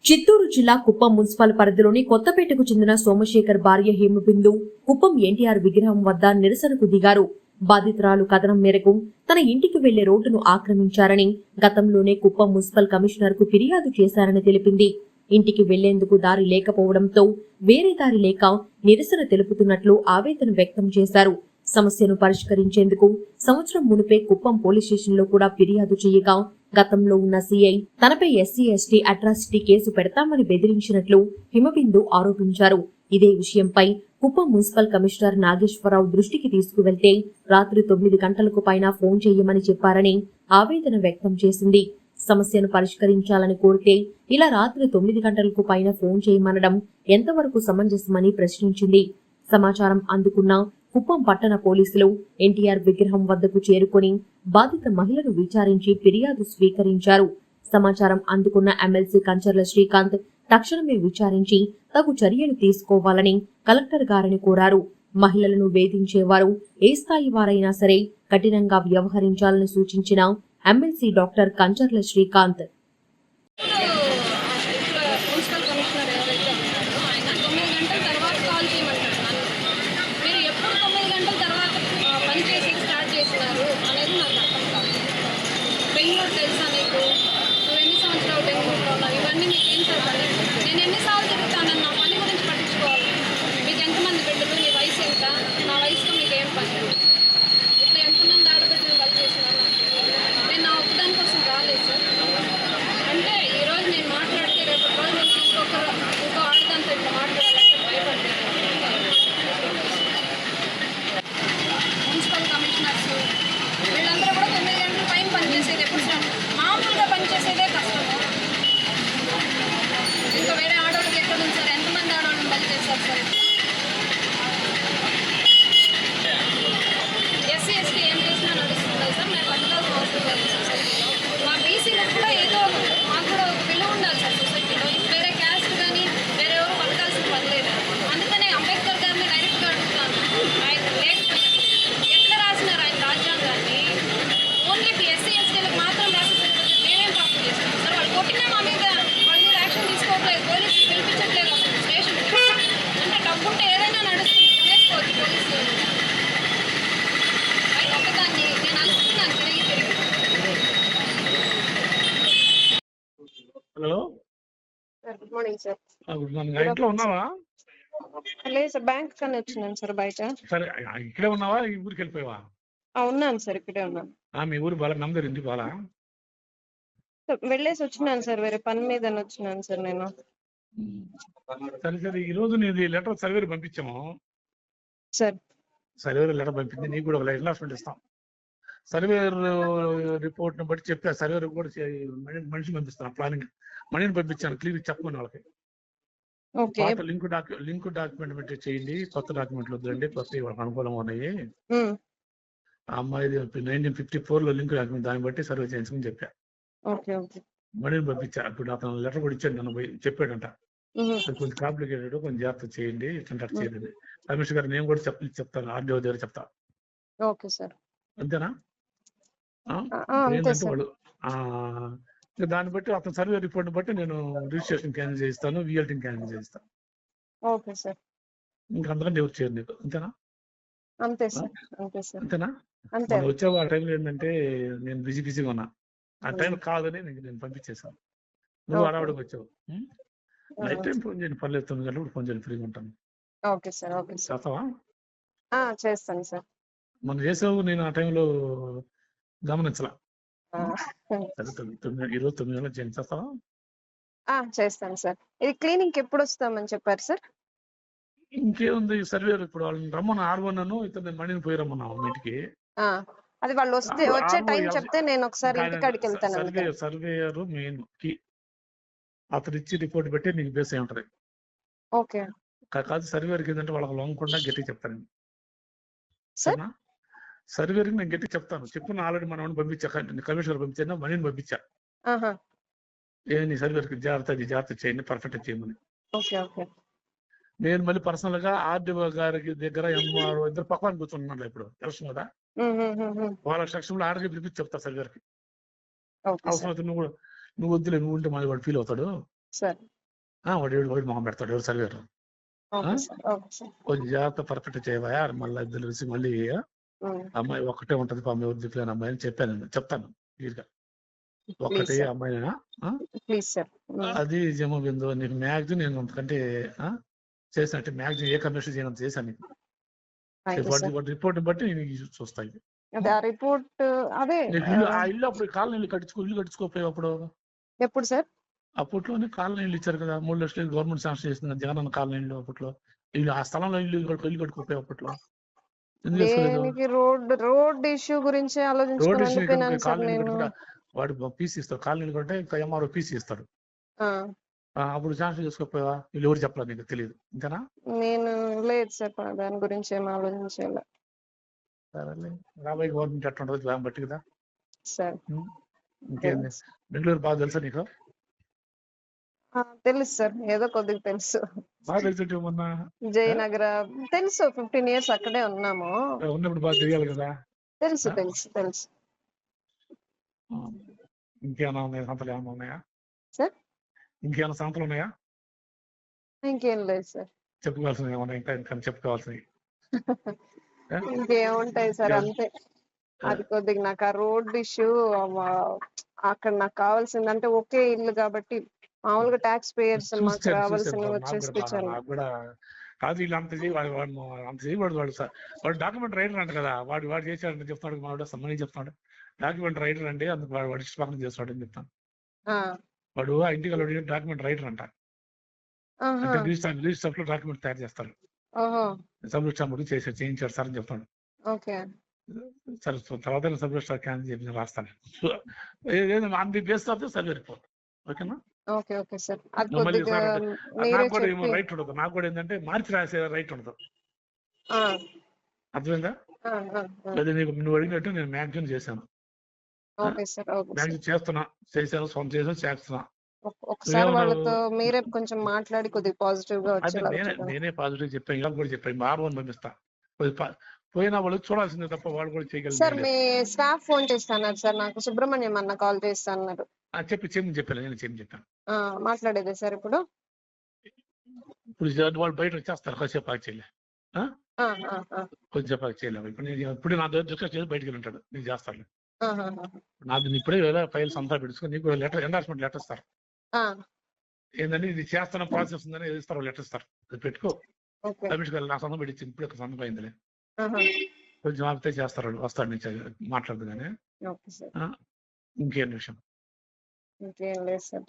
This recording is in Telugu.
చిత్తూరు జిల్లా కుప్పం మున్సిపల్ పరిధిలోని కొత్తపేటకు చెందిన సోమశేఖర్ భార్య హేమబిందు కుప్పం ఎన్టీఆర్ విగ్రహం వద్ద నిరసనకు దిగారు. బాధితురాలు కథనం మేరకు తన ఇంటికి వెళ్లే రోడ్డును ఆక్రమించారని, గతంలోనే కుప్పం మున్సిపల్ కమిషనర్ కు ఫిర్యాదు చేశారని తెలిపింది. ఇంటికి వెళ్లేందుకు దారి లేకపోవడంతో వేరే దారి లేక నిరసన తెలుపుతున్నట్లు ఆవేదన వ్యక్తం చేశారు. సమస్యను పరిష్కరించేందుకు సంవత్సరం మునుపే కుప్పం పోలీస్ స్టేషన్లో కూడా ఫిర్యాదు చేయగా, గతంలో ఉన్న సీఐ తనపై ఎస్సీ/ఎస్టీ అట్రాసిటీ కేసు పెడతామని బెదిరించినట్లు హిమబిందు ఆరోపించారు. ఇదే విషయంపై కుప్పం మున్సిపల్ కమిషనర్ నాగేశ్వరరావు దృష్టికి తీసుకువెళ్తే రాత్రి 9 గంటలకు పైన ఫోన్ చేయమని చెప్పారని ఆవేదన వ్యక్తం చేసింది. సమస్యను పరిష్కరించాలని కోరితే ఇలా రాత్రి 9 గంటలకు పైన ఫోన్ చేయమనడం ఎంతవరకు సమంజసమని ప్రశ్నించింది. సమాచారం అందుకున్న కుప్పం పట్టణ పోలీసులు ఎన్టీఆర్ విగ్రహం వద్దకు చేరుకుని బాధిత మహిళను విచారించి ఫిర్యాదు స్వీకరించారు. సమాచారం అందుకున్న ఎమ్మెల్సీ కంచర్ల శ్రీకాంత్ తక్షణమే విచారించి తగు చర్యలు తీసుకోవాలని కలెక్టర్ గారిని కోరారు. మహిళలను వేధించేవారు ఏ స్థాయి వారైనా సరే కఠినంగా వ్యవహరించాలని సూచించిన ఎమ్మెల్సీ డాక్టర్ కంచర్ల శ్రీకాంత్ తెలుసా నీకు? నువ్వు ఎన్ని సంవత్సరాలు బెంగళూరులో ఉన్నావు? ఇవన్నీ మీకు ఏం సరిపడి? నేను ఎన్నిసార్లు తిరుగుతానని నా పని గురించి పట్టించుకోవాలి. మీకు ఎంతమంది బిడ్డలు? నీ వయసు ఎంత? నా వయసుతో మీకు ఏం పని? ఇట్లా ఎంతమంది ఆడబిడ్డలు నేను వాళ్ళు చేసినాను? నేను నా ఒక్కదాని కోసం రాలేదు సార్. అంటే ఈరోజు నేను మాట్లాడితే రేపు రోజు నేను ఇంకో ఆడదాంతో ఇట్లా మాట్లాడాలంటే భయపడతాను. మున్సిపల్ కమిషనర్స్ వీళ్ళందరూ కూడా 9 గంటల పైన పనిచేసేది ఎప్పుడు మామూలుగా పనిచేసేదే కష్టము. ఇంకా వేరే ఆడవాళ్ళకి ఎక్కడ ఉంది సార్? ఎంతమంది ఆడవాళ్ళని బలి చేస్తారు సార్? ఎస్సీ/ఎస్టీ ఏం చేసినా నడుస్తుంది సార్. మేము పథకాలు అవసరం లేదు సొసైటీలో. మా బీసీలకు కూడా ఏదో మాకు కూడా ఒక విలువ ఉండాలి సార్ సొసైటీలో. వేరే క్యాస్ట్ కానీ వేరే ఎవరు బతకాల్సిన పని లేదు. అందుకనే అంబేద్కర్ గారిని డైరెక్ట్గా అడుగుతాను. ఆయన లేకపోయినా ఎట్లా రాసినారు ఆయన రాజ్యాంగాన్ని? ఓన్లీ ఎస్సీ/ఎస్టీలకు మాత్రం రాసి మేమేం తప్పు చేస్తాం సార్? వాళ్ళు కొట్టినా మా మీద వాళ్ళ మీద యాక్షన్ తీసుకోవట్లేదు. పోలీసులు పిలిపించట్లేదు అసలు స్టేషన్. అంటే డబ్బుంటే ఏదైనా నడుస్తుంది, కొనేసుకోవచ్చు పోలీసులు. ఆయన ఒక్కదాన్ని నేను అనుకుంటున్నాను తిరిగి. Hello sir good morning sir. Good morning. ఇంట్లో ఉన్నావా? లేదు సార్, బ్యాంక్ కన్నా వచ్చినాను సార్ బయట. సరే, ఇక్కడే ఉన్నావా? ఈ ఊరికి వెళ్ళిపోయావా? ఉన్నాను సార్, ఇక్కడే ఉన్నాను. మీ ఊరు బాగా నమ్మదరు ఇంటి బాగా వెళ్ళేసి వచ్చినాను సార్, వేరే పని మీద వచ్చినాను సార్ నేను. సరే సరే, ఈ రోజు నేను లెటర్ సర్వేర్ పంపించాము సార్. సర్వేర్ లెటర్ పంపించి నీకు కూడా ఒక ఎన్లాస్మెంట్ ఇస్తాం. సర్వేర్ రిపోర్ట్ ని బట్టి చెప్పా. సర్వేర్ కూడా మనిషి పంపిస్తాను. ప్లానింగ్ మనీని పంపించాను. క్లియర్ చెప్పమని వాళ్ళకి. పాత లింక్ డాక్యుమెంట్ పెట్టి చేయండి, కొత్త డాక్యుమెంట్లు వద్దండి, కొత్త వాళ్ళకి అనుకూలంగా ఉన్నాయి. ఆ అమ్మాయిది 1954లో లింక్ డాక్యుమెంట్, దాన్ని బట్టి సర్వే చేయించుకుని చెప్పా. మనీని పంపించా. ఇప్పుడు అతను లెటర్ కూడా ఇచ్చాడు, నన్ను పోయి చెప్పాడంట. కొంచెం కాంప్లికేటెడ్, కొంచెం జాగ్రత్త చేయండి, ఇట్లా చేయండి. కమిషనర్ గారు నేను కూడా చెప్తాను, ఆర్డీఓ దగ్గర చెప్తా. అంతేనా? ఏంటంటే వాళ్ళు దాన్ని బట్టి అతను సర్వే రిపోర్ట్ బట్టి నేను రిజిస్ట్రేషన్ క్యాన్సిల్ చేయిస్తాను, విఎల్టీ క్యాన్సిల్ చేయిస్తాను. ఇంకా అందరం ఎవరు చేయరు నీకు. అంతేనా? అంతేనా? మనం వచ్చావు ఆ టైంలో ఏంటంటే నేను బిజీగా ఉన్నా. ఆ టైం కాదని నేను పంపించేసాను. నువ్వు అడవడికి వచ్చావు. నైట్ టైం ఫోన్ చేయండి, పర్లేదు. 9 గంటలకు ఫోన్ చేయండి, ఫ్రీగా ఉంటాను. చేస్తావా? చేస్తాను సార్. మనం చేసావు, నేను ఆ టైంలో గమనించలా. ఈరోజు 9 గంటలకు చేయండి. చేస్తావా? చేస్తాను సార్. ఇది క్లీనింగ్ ఎప్పుడు వస్తామని చెప్పారు సార్? ఇంకేముంది, సర్వేర్ ఇప్పుడు వాళ్ళని రమ్మని ఆర్వన్నాను, ఇతను మనీని పోయి రమ్మన్నావు ఇంటికి. అది వాళ్ళు వచ్చే టైం చెప్తే నేను ఒకసారి ఇంటికాడికి వెళ్తాను. సర్వేయర్ మెయిన్ కి అతను ఇచ్చి రిపోర్ట్ పెట్టి నీకు బేస్ అయి ఉంటది. కాదు సర్వేర్కి ఏంటంటే వాళ్ళకి లొంగకుండా గట్టిగా చెప్తాను. సరేనా? సర్వేర్కి నేను గట్టిగా చెప్తాను. చెప్పిన ఆల్రెడీ మనం పంపించా, కమిషనర్ పంపించా, మనీని పంపించా. నీ సర్వేర్కి జాగ్రత్త చేయండి, పర్ఫెక్ట్ చేయమని. నేను మళ్ళీ పర్సనల్ గా ఆర్డీఓ గారికి దగ్గర ఎంఆర్ఓ ఇద్దరు పక్కన కూర్చున్నాను. ఇప్పుడు తెలుసు కదా, వాళ్ళ సెక్షన్లో ఆర్డీ పిలిపించి చెప్తా సర్వేర్కి. అవసరం అయితే నువ్వు వద్దులే, నువ్వు ఉంటే మళ్ళీ వాడు ఫీల్ అవుతాడు. వాడు మొహం పెడతాడు ఎవరు surveyor. Okay sir. Okay sir. కొంచెం జాగ్రత్త పర్ఫెక్ట్ చేయవా మళ్ళీ ఇద్దరు కలిసి మళ్ళీ అమ్మాయి ఒక్కటే ఉంటది పాపం ఎవరు చెప్పలేని అమ్మాయి అని చెప్పాను చెప్తాను క్లియర్ గా. ప్లీజ్ ఒక్కటే సార్. అమ్మాయినా ప్లీజ్ సార్. అది జమ బిందు నీకు మ్యాక్సిమం నేను అంతకంటే చేసినట్టు మ్యాక్సిమం ఏ కమిషన్ చేయనంత చేశాను నీకు. Thank you sir. వాటి రిపోర్ట్ బట్టి నేను చూస్తాను. అదే ఆ రిపోర్ట్ అదే నీకు ఆ ఇల్లు అప్పుడు కాలనీలు ఇల్లు కట్టుకోపోయావు అప్పుడు. ఎప్పుడు సార్? అప్పట్లోనే కాలనీలు ఇచ్చారు కదా 3 లక్షలు గవర్నమెంట్ శాంక్షన్ చేసింది జగనన్న కాలనీలు. అప్పట్లో ఇల్లు ఆ స్థలంలో ఇల్లు కట్టుకోపోయావు అప్పట్లో. ఎందుకు చేసుకోలేదు? దేనికి రోడ్ ఇష్యూ గురించి రోడ్ ఆలోచించుకొని ఇష్యూ ఉండిపోయినాను సార్ కాలనీలు నేను. కట్టుకుంటా వాడు పీసీ ఇస్తాడు. కాలనీలు కంటే ఇంకా ఎంఆర్ఓ పీసీ ఇస్తాడు. ఆ, అప్పుడు శాంక్షన్ చేసుకోపోయావా? వీళ్ళు ఎవరు చెప్పలేదు నీకు తెలియదు ఇంతేనా? నేను లేదు సార్ దాని గురించి ఏం ఆలోచించాలి సరేలే రాబోయే గవర్నమెంట్ ఎట్లా ఉంటుంది దాన్ని బట్టి కదా. సార్. ఇంకేంది బెంగళూరు బాగా తెలుసా నీకు? తెలుసు సార్, ఏదో కొద్దిగా తెలుసు. బాగా తెలిసి మొన్న జయనగర తెలుసు, 15 years అక్కడే ఉన్నాము. ఉన్నప్పుడు బాగా తెలియాలి కదా. తెలుసు తెలుసు తెలుసు ఇంకేమైనా ఉన్నాయా సంతలు ఏమైనా ఉన్నాయా సార్. ఇంకేమైనా సంతలు ఉన్నాయా ఇంకేం లేదు సార్. చెప్పుకోవాల్సినవి ఏమన్నా ఇంకా ఇంకా చెప్పుకోవాల్సినవి? ఇంకేముంటాయి సార్, అంతే. అది కొద్దిగా నాకు ఆ రోడ్ ఇష్యూ అక్కడ నాకు కావాల్సింది అంటే ఒకే ఇల్లు కాబట్టి మామూలుగా ట్యాక్స్ పేయర్స్ మాకు రావాల్సినవి వచ్చేసి నాకు కూడా కాదు వీళ్ళు అంత అంత చేయకూడదు. వాడు డాక్యుమెంట్ రైటర్ అంట కదా. వాడు చేశాడని చెప్తాడు. మావాడు సమ్మని చెప్తాడు డాక్యుమెంట్ రైటర్ అంటే అందుకు వాడు ఇష్ట పక్కన చేస్తాడు అని చెప్తాను. వాడు ఆ ఇంటికి వెళ్ళి డాక్యుమెంట్ రైటర్ అంట. అంటే రిజిస్టర్ లో డాక్యుమెంట్ తయారు చేస్తాడు. సబ్ రిజిస్టర్ చేయించాడు సార్ అని చెప్తాడు. సరే తర్వాత సబ్ రిజిస్టర్ క్యాన్సిల్ చెప్పి రాస్తాను. On the base of the survey report. ఓకేనా? Okay okay sir. అది మళ్ళీ కొద్దిగా నాకు కూడా ఏమో రైట్ ఉండదు. నాకు కూడా ఏంటంటే మార్చి రాసే రైట్ ఉండదు. అర్థమైందా? లేదా నువ్వు అడిగినట్టు నేను మ్యాక్సిమం చేశాను. Okay sir. మ్యాక్సిమం చేశాను సొంత చేస్తున్నా. ఒకసారి వాళ్ళతో మీరే కొంచెం మాట్లాడి కొద్దిగా పాజిటివ్ గా నేనే పాజిటివ్ చెప్పాను. ఇలా కూడా చెప్పాను. మార్వని పంపిస్తా. పోయినా వాళ్ళు చూడాల్సిందే తప్ప వాళ్ళు కూడా చేయగలరు సార్. మీ స్టాఫ్ ఫోన్ చేస్తున్నారు సార్, నాకు సుబ్రహ్మణ్యం అన్న కాల్ చేస్తున్నారు. చెప్పాను నేను చెప్పాను. మాట్లాడేదే సార్ ఇప్పుడు. వాళ్ళు బయట వచ్చేస్తారు కొద్దిసేపు చేయలే. కొద్దిసేపు చేయలేము. ఇప్పుడు నా దగ్గర డిస్కస్ చేసి బయటకు ఉంటాడు. నీకు చేస్తాను. నాకు ఇప్పుడే ఫైల్స్ అంతా పెట్టుకుని నీకు ఎండార్స్మెంట్ లెటర్ ఇస్తారు. ఏంటంటే ఇది చేస్తున్న ప్రాసెస్ ఉందని ఇస్తారు, లెటర్ ఇస్తారు. అది పెట్టుకో. నా సంతం పెట్టించింది. ఇప్పుడు ఒక సంతం అయిందిలే. కొంచెం ఆపితే చేస్తారు. వస్తాడు నుంచి మాట్లాడదు కానీ. ఇంకేం విషయం? ఇంకేం లేదు సార్.